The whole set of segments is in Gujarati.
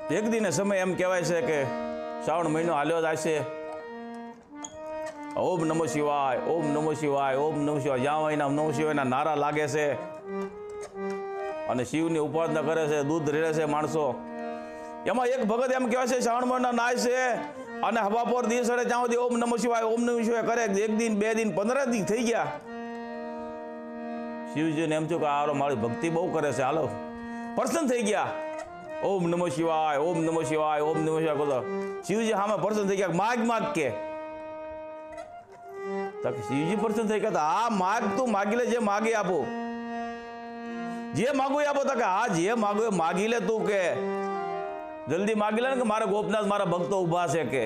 એક દિને સમય એમ કહેવાય છે કે શ્રાવણ મહિનો હાલ્યો જાય છે. ઓમ નમો શિવાય, ઓમ નમો શિવાય, ઓમ નમો શિવાય, જ્યાં એના નમો શિવાયના નારા લાગે છે અને શિવની ઉપાસના કરે છે, દૂધ રેડે છે માણસો. એમાં એક ભગત એમ કહેવાય છે શ્રાવણ મહિના નાય છે અને હવાપોર દિવસ ત્યાં સુધી ઓમ નમો શિવાય, ઓમ નમો શિવાય કરે. એક દિન, 2 દિન, 15 દિન થઈ ગયા. શિવજીને એમ થયું કે આ મારી ભક્તિ બહુ કરે છે, હાલો પ્રસન્ન થઈ ગયા. ઓમ નમો શિવાય, ઓમ નમો શિવાય, ઓમ નમો શિવાય કહો. શિવજી સામે પ્રસન્ન થઈ ગયા. માગ કે શિવજી પ્રસન્ન થઈ ગયા. આ માગ તું માગી લે, જે માગી આપો, જે માગું એ આપો. તો કે હા, જે માગું એ માગી લે તું, કે જલ્દી માગી લે ને, કે મારા ગોપનાથ મારા ભક્તો ઉભા છે, કે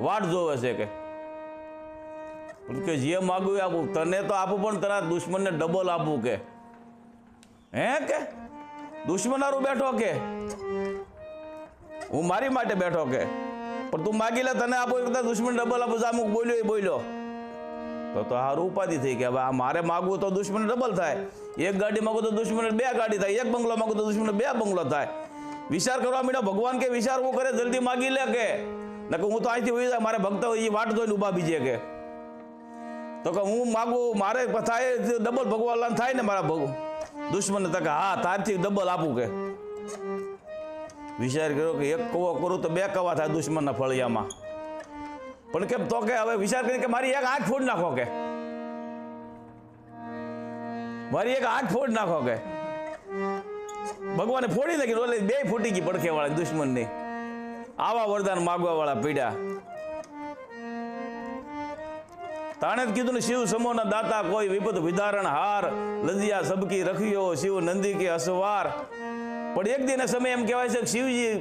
વાટ જોવે છે, કે જે માગું એ આપું. તને તો આપું પણ તારા દુશ્મનને ડબલ આપું. કે હે કે દુશ્મનારું બેઠો, કે હું મારી માટે બેઠો, કે પણ તું માગી લે, તને આપો એ દુશ્મન ડબલ આપું. અમુક બોલ્યો એ બોલ્યો તો હારું ઉપાધિ થઈ કે હવે આ મારે માગવું તો દુશ્મન ડબલ થાય. એક ગાડી માગું તો દુશ્મન 2 ગાડી થાય. એક બંગલો માગું તો દુશ્મન 2 બંગલો થાય. વિચાર કરવા માંડ્યો. ભગવાન કે વિચારવું કરે, જલ્દી માગી લે, કે નકર હું તો અહીંથી વહી જાય. મારે ભક્તો એ વાટ જોઈને ઉભા બીજે, કે તો કે હું માગું મારે થાય ડબલ ભગવાન થાય ને મારા દુશ્મન. તો કે હા, તારથી ડબલ આપું. કે વિચાર કર્યો કે એક કવો કરું તો 2 કવા થાય દુશ્મનના ફળિયામાં. પણ કેમ તો કે હવે વિચાર કરી કે મારી એક આંખ ફોડી નાખો, કે મારી એક આંખ ફોડી નાખો. કે ભગવાને ફોડી નાખી, ઓલે 2 ફૂટી ગઈ પડખે વાળા દુશ્મનની. આવા વરદાન માગવા વાળા પીડ્યા. તાણે જ કીધું ને, શિવ સમોના દાતા કોઈ વિપત વિધારણ હાર, લજિયા સબકી રખિયો શિવ નંદી કે અસવાર. પણ એક દિને સમય એમ કહેવાય છે કે શિવજી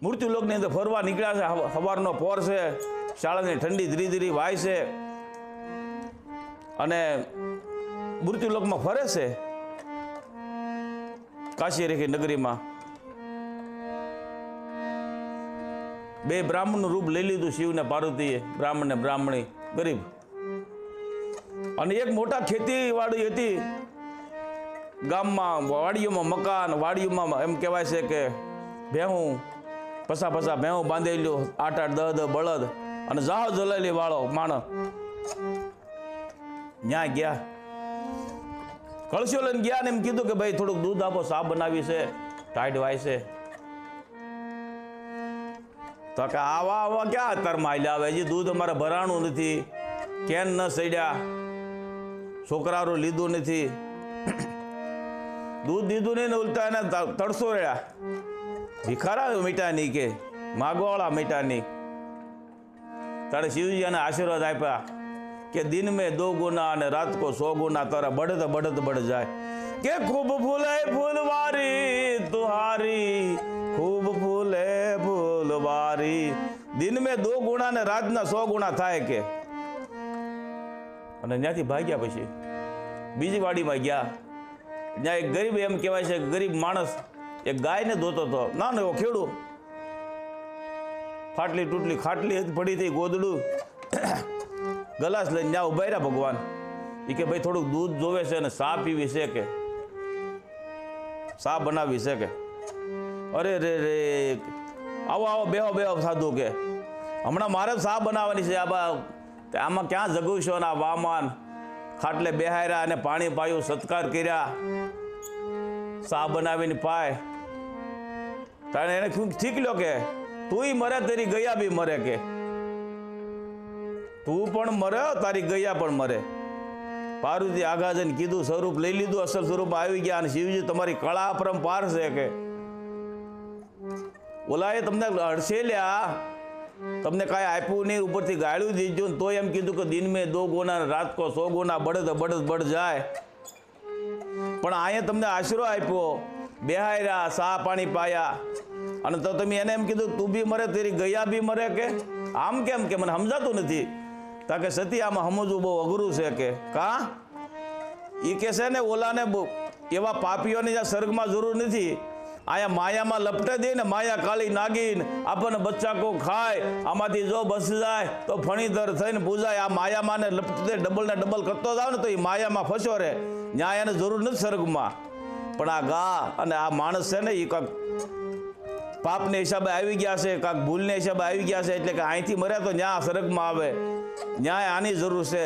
મૃત્યુ લોકની અંદર ફરવા નીકળ્યા છે. સવારનો પોર છે, શાળાની ઠંડી ધીરે ધીરે વાય છે અને મૃત્યુ લોકમાં ફરે છે કાશી રેખી નગરીમાં. 2 બ્રાહ્મણનું રૂપ લઈ લીધું શિવ ને પાર્વતીએ, બ્રાહ્મણ ને બ્રાહ્મણી, ગરીબ. અને એક મોટા ખેતીવાડી હતી ગામમાં, વાડીઓમાં મકાન, વાડીઓમાં એમ કહેવાય છે કે ભેહું પસા ભેહું બાંધેલું, 8-8, 10-10 બળદ અને જાહો જલાલી વાળો માણસ. ત્યાં ગયા, કળશો લઈને ગયા ને એમ કીધું કે ભાઈ થોડુંક દૂધ આપો, સા બનાવી છે, ટાઈટ વાય છે. તો કે આવા ક્યાં અત્યારમાં આલ્યા આવે, હજી દૂધ અમારે ભરાણું નથી, કેન ન સડ્યા, છોકરારું લીધું નથી, દૂધ દીધું નહીં ને ઉલટા એને તડસો રહ્યા. ભિખારા મીઠાની, કે માગવાળા મીઠાની. તારે શિવજી એને આશીર્વાદ આપ્યા કે દિન મેં 2 ગુના અને રાત કો 100 ગુના, તારા બઢત જાય. કે ખૂબ ફૂલે ફૂલવારી તુહારી, ખૂબ ફૂલે ફૂલવારી. દિન મેં 2 ગુણા ને રાતના 100 ગુણા થાય. કે અને ત્યાંથી ભાગ્યા. પછી બીજી વાડીમાં ગયા. ત્યાં એક ગરીબ એમ કહેવાય છે, ગરીબ માણસ એક ગાયને ધોતો હતો. ના એવો ખેડૂ, ફાટલી તૂટલી ખાટલી પડી થઈ, ગોદડું ગલાસ લઈને ત્યાં ઉભા રહ્યા ભગવાન. એ કે ભાઈ થોડુંક દૂધ જોવે છે અને સા પીવી છે, કે સા બનાવી છે. કે અરે રે રે, આવો બેહો સાધુ. કે હમણાં મારે સા બનાવવાની છે. આમાં ક્યાં જગું છો? આ વામાન ખાટલે બેહાર્યા અને પાણી પાયું, સત્કાર કર્યા, સા બનાવીને પાય. તારે એને ઠીક લ્યો કે તુંય મરે, તારી ગયા બી મરે. કે તું પણ મરે, તારી ગયા પણ મરે. પાર્વતી આગા જઈને કીધું, સ્વરૂપ લઈ લીધું, અસલ સ્વરૂપમાં આવી ગયા. અને શિવજી તમારી કળા પરંપાર છે. કે ઓલાએ તમને હડસેલ્યા, તમને કાંઈ આપ્યું નહીં, ઉપરથી ગાળ્યું દીધું ને તોય એમ કીધું કે દિન મેં 2 ગુના રાત કો 100 ગુના, બળદ જાય. પણ અહીંયા તમને આશરો આપ્યો, બેહાર્યા, સા પાણી પાયા, અને તો તમે એને એમ કીધું તું બી મરે, તેરી ગયા બી મરે. કે આમ કેમ? કે મને સમજાતું નથી. તા કે સતી આમાં સમજવું બહુ અઘરું છે. કે કા એ કે છે ને ઓલાને એવા પાપીઓની જ્યાં સ્વર્ગમાં જરૂર નથી, આયા માયામાં લપટે દે ને, માયા કાળી નાગીન આપણને બચ્ચા કો ખાય. આમાંથી જો બસ જાય તો ફણીધર થઈને પૂજાય. આ માયામાં ને લપટે ડબલ ને ડબલ કરતો જાવ ને તો એ માયામાં ફસ્યો રહે. ન્યાય એને જરૂર નથી સ્વર્ગમાં. પણ આ ગા અને આ માણસ છે ને, એ કાંક પાપને હિસાબે આવી ગયા છે, કાંક ભૂલને હિસાબે આવી ગયા છે, એટલે કે અહીંથી મર્યા તો ન્યા સ્વર્ગમાં આવે, ન્યાય આની જરૂર છે,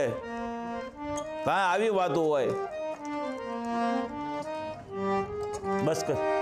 કાંઈ આવી વાતો હોય. બસ કર.